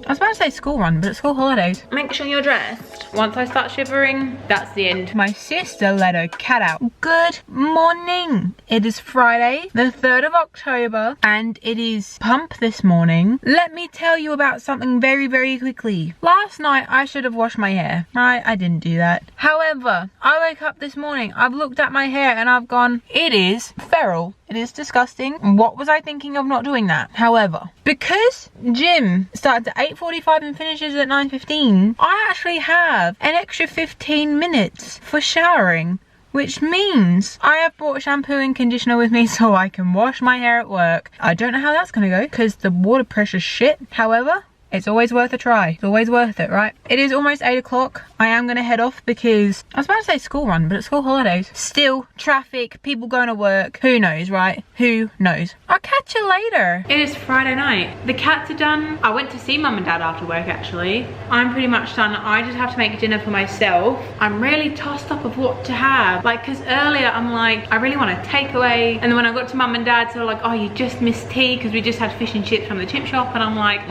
I was about to say school run, but it's school holidays. Make sure you're dressed. Once I start shivering, that's the end. My sister let her cat out. Good morning. It is Friday, the 3rd of October, and it is pump this morning. Let me tell you about something very, very quickly. Last night, I should have washed my hair. I didn't do that. However, I woke up this morning, I've looked at my hair and I've gone, it is feral. It is disgusting. What was I thinking of not doing that? However, because gym starts at 8:45 and finishes at 9:15, I actually have an extra 15 minutes for showering, which means I have brought shampoo and conditioner with me so I can wash my hair at work. I don't know how that's gonna go because the water pressure's shit. However, it's always worth a try. It's always worth it, right? It is almost 8 o'clock. I am gonna head off because I was about to say school run, but it's school holidays. Still, traffic, people going to work. Who knows, right? Who knows? I'll catch you later. It is Friday night. The cats are done. I went to see mum and dad after work, actually. I'm pretty much done. I just have to make dinner for myself. I'm really tossed up of what to have. Like, cause earlier I'm like, I really want a takeaway. And then when I got to mum and dad, they're like, oh, you just missed tea because we just had fish and chips from the chip shop. And I'm like,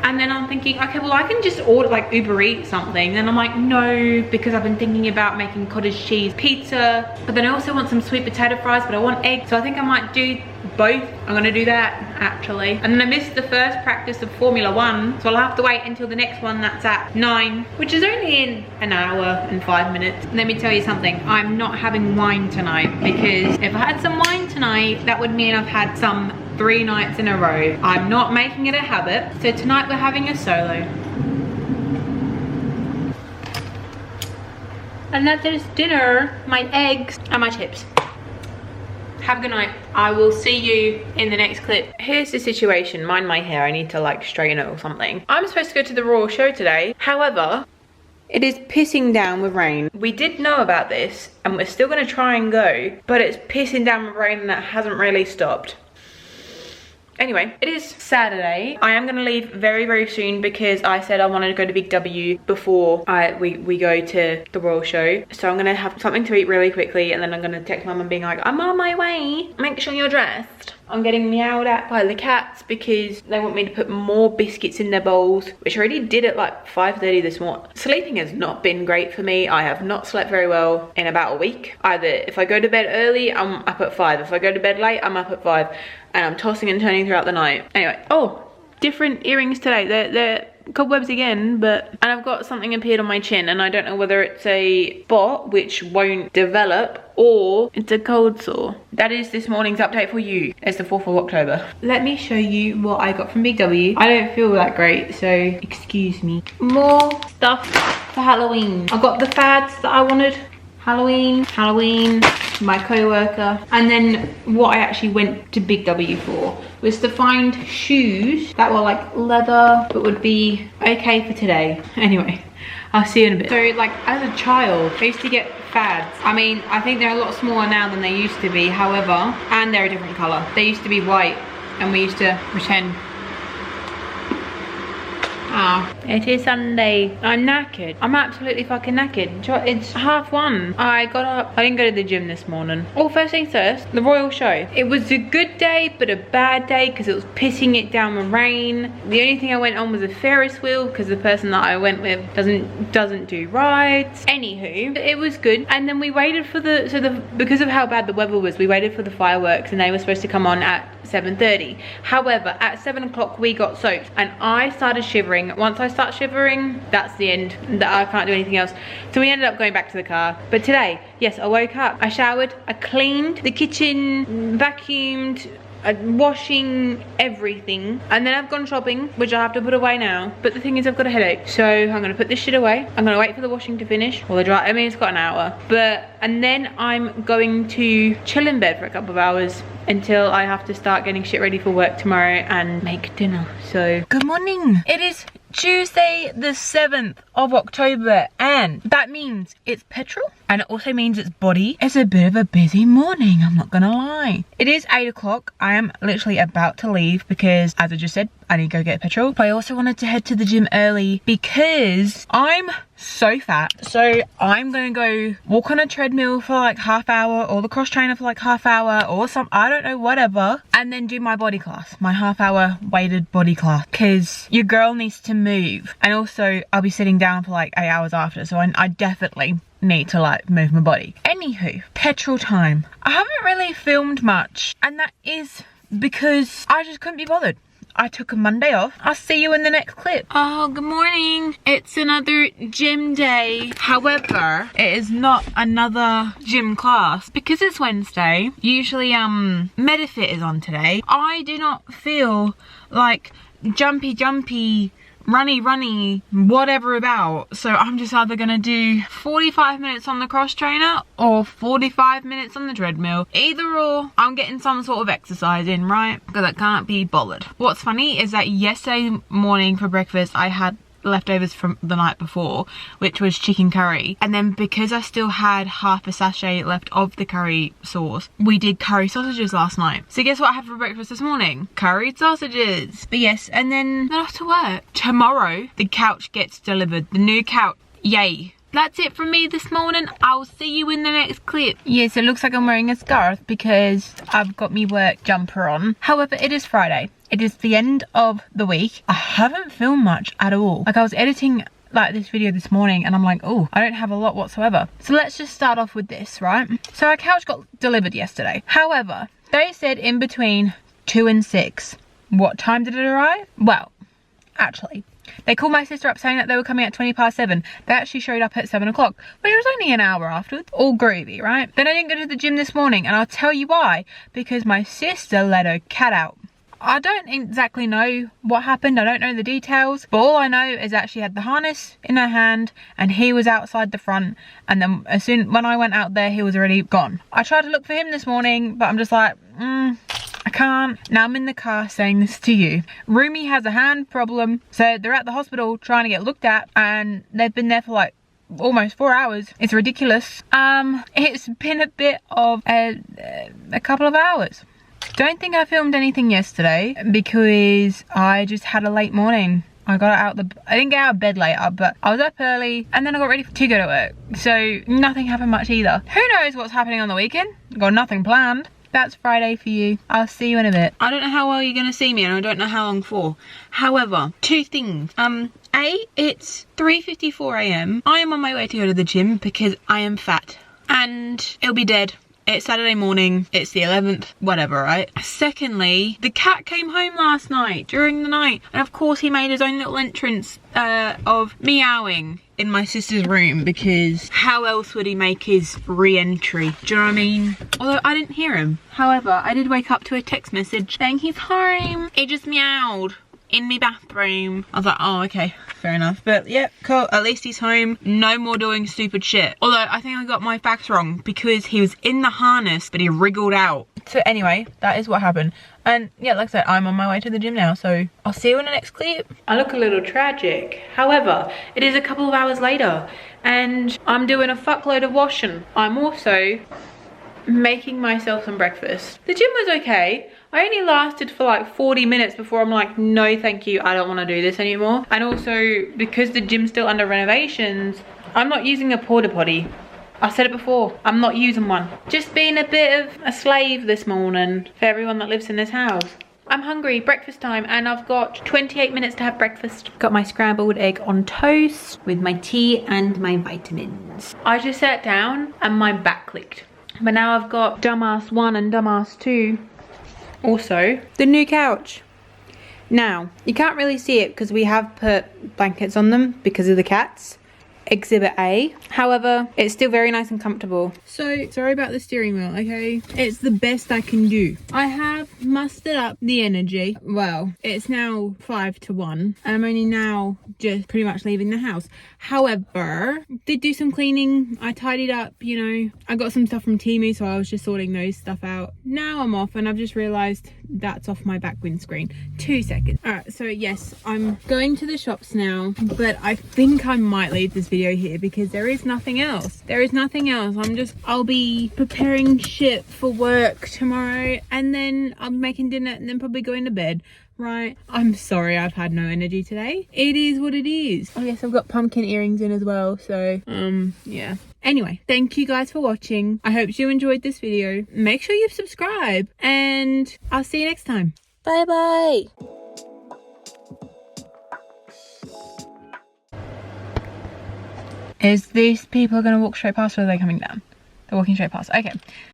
and then I'm thinking, okay, well, I can just order like Uber Eats something. Then I'm like, no, because I've been thinking about making cottage cheese pizza, but then I also want some sweet potato fries, but I want eggs. So I think I might do both. I'm gonna do that actually. And then I missed the first practice of Formula 1, so I'll have to wait until the next one that's at 9, which is only in an hour and 5 minutes. Let me tell you something, I'm not having wine tonight, because if I had some wine tonight, that would mean I've had some 3 nights in a row. I'm not making it a habit, so tonight we're having a solo. And that is dinner, my eggs and my chips. Have a good night. I will see you in the next clip. Here's the situation. Mind my hair. I need to like straighten it or something. I'm supposed to go to the Royal Show today. However, it is pissing down with rain. We did know about this and we're still gonna try and go, but it's pissing down with rain and that hasn't really stopped. Anyway, it is Saturday. I am gonna leave very, very soon because I said I wanted to go to Big W before we go to the Royal Show. So I'm gonna have something to eat really quickly and then I'm gonna text mum and being like, I'm on my way. Make sure you're dressed. I'm getting meowed at by the cats because they want me to put more biscuits in their bowls, which I already did at like 5:30 this morning. Sleeping has not been great for me. I have not slept very well in about a week. Either if I go to bed early, I'm up at 5. If I go to bed late, I'm up at 5. And I'm tossing and turning throughout the night. Anyway, oh, different earrings today. They're cobwebs again, and I've got something appeared on my chin and I don't know whether it's a spot which won't develop or it's a cold sore. That is this morning's update for you. It's the 4th of October. Let me show you what I got from Big W. I don't feel that great, so excuse me. More stuff for Halloween. I got the fads that I wanted. Halloween, my co-worker, and then what I actually went to Big W for was to find shoes that were like leather but would be okay for today. Anyway, I'll see you in a bit. So like as a child, I used to get fads. I mean, I think they're a lot smaller now than they used to be, however, and they're a different color. They used to be white and we used to pretend. Ah, it is Sunday. I'm knackered. I'm absolutely fucking knackered. It's 1:30. I got up. I didn't go to the gym this morning. Oh, first things first, the Royal Show. It was a good day, but a bad day because it was pissing it down with rain. The only thing I went on was a Ferris wheel because the person that I went with doesn't do rides. Anywho, it was good. And then we waited for because of how bad the weather was, we waited for the fireworks and they were supposed to come on at 7:30. However, at 7 o'clock we got soaked and I started shivering. Once I start shivering, that's the end. I can't do anything else. So we ended up going back to the car. But today, yes, I woke up, I showered, I cleaned the kitchen, vacuumed, washing everything, and then I've gone shopping, which I have to put away now. But the thing is, I've got a headache, so I'm gonna put this shit away. I'm gonna wait for the washing to finish, or the dry. I mean, it's got an hour, and then I'm going to chill in bed for a couple of hours until I have to start getting shit ready for work tomorrow and make dinner. So good morning. It is Tuesday the 7th of October, and that means it's petrol, and it also means it's body. It's a bit of a busy morning, I'm not gonna lie. It is 8 o'clock. I am literally about to leave because, as I just said, I need to go get petrol. But I also wanted to head to the gym early because I'm so fat. So I'm gonna go walk on a treadmill for like half hour, or the cross trainer for like half hour, or some, I don't know, whatever, and then do my body class, my half hour weighted body class, because your girl needs to move. And also I'll be sitting down for like 8 hours after, so I definitely need to like move my body. Anywho, petrol time. I haven't really filmed much, and that is because I just couldn't be bothered. I took a Monday off. I'll see you in the next clip. Oh, good morning. It's another gym day. However, it is not another gym class because it's Wednesday. Usually, Medifit is on today. I do not feel like jumpy, runny, whatever about. So I'm just either gonna do 45 minutes on the cross trainer or 45 minutes on the treadmill. Either or, I'm getting some sort of exercise in, right? Because I can't be bothered. What's funny is that yesterday morning for breakfast, I had leftovers from the night before, which was chicken curry, and then because I still had half a sachet left of the curry sauce, we did curry sausages last night. So guess what I had for breakfast this morning? Curried sausages. But yes, and then off to work. Tomorrow the couch gets delivered, the new couch. Yay. That's it from me this morning. I'll see you in the next clip. Yes, it looks like I'm wearing a scarf because I've got me work jumper on. However, it is Friday. It is the end of the week. I haven't filmed much at all. Like, I was editing like this video this morning and I'm like, oh, I don't have a lot whatsoever. So let's just start off with this, right? So our couch got delivered yesterday. However, they said in between 2 and 6. What time did it arrive? Well, actually, they called my sister up saying that they were coming at 7:20. They actually showed up at 7 o'clock, but it was only an hour afterwards. All groovy, right? Then I didn't go to the gym this morning, and I'll tell you why. Because my sister let her cat out. I don't exactly know what happened. I don't know the details, but all I know is that she had the harness in her hand and he was outside the front, and then when I went out there, he was already gone. I tried to look for him this morning, but I'm just like, I can't. Now I'm in the car saying this to you. Rumi has a hand problem, so they're at the hospital trying to get looked at, and they've been there for like almost 4 hours. It's ridiculous. It's been a bit of a couple of hours. Don't think I filmed anything yesterday because I just had a late morning. I didn't get out of bed later, but I was up early and then I got ready to go to work. So nothing happened much either. Who knows what's happening on the weekend? Got nothing planned. That's Friday for you. I'll see you in a bit. I don't know how well you're gonna see me, and I don't know how long for. However, 2 things. A, it's 3:54 AM. I am on my way to go to the gym because I am fat and it'll be dead. It's Saturday morning, it's the 11th, whatever, right? Secondly, the cat came home last night, during the night, and of course he made his own little entrance of meowing in my sister's room, because how else would he make his re-entry? Do you know what I mean? Although I didn't hear him. However, I did wake up to a text message saying he's home. He just meowed in my bathroom. I was like, oh, okay, fair enough. But yeah, cool, at least he's home. No more doing stupid shit. Although I think I got my facts wrong because he was in the harness but he wriggled out. So anyway, that is what happened. And yeah, like I said, I'm on my way to the gym now, so I'll see you in the next clip. I look a little tragic. However, it is a couple of hours later and I'm doing a fuckload of washing. I'm also making myself some breakfast. The gym was okay. I only lasted for like 40 minutes before I'm like, no thank you, I don't want to do this anymore. And also, because the gym's still under renovations, I'm not using a porta potty. I said it before, I'm not using one. Just being a bit of a slave this morning for everyone that lives in this house. I'm hungry, breakfast time, and I've got 28 minutes to have breakfast. Got my scrambled egg on toast with my tea and my vitamins. I just sat down and my back clicked. But now I've got dumbass 1 and dumbass 2. Also, the new couch. Now, you can't really see it because we have put blankets on them because of the cats. Exhibit A. However, it's still very nice and comfortable. So, sorry about the steering wheel, okay? It's the best I can do. I have mustered up the energy. Well, it's now 5 to 1. And I'm only now just pretty much leaving the house. However, did do some cleaning. I tidied up, you know. I got some stuff from Temu, so I was just sorting those stuff out. Now I'm off and I've just realised that's off my back windscreen. 2 seconds. Alright, so yes, I'm going to the shops now, but I think I might leave this video here because there is nothing else. There is nothing else. I'll be preparing shit for work tomorrow, and then I'll be making dinner and then probably going to bed. Right, I'm sorry I've had no energy today. It is what it is. I guess I've got pumpkin earrings in as well, so yeah. Anyway, thank you guys for watching. I hope you enjoyed this video. Make sure you subscribe and I'll see you next time. Bye bye. Is these people gonna walk straight past or are they coming down? They're walking straight past. Okay.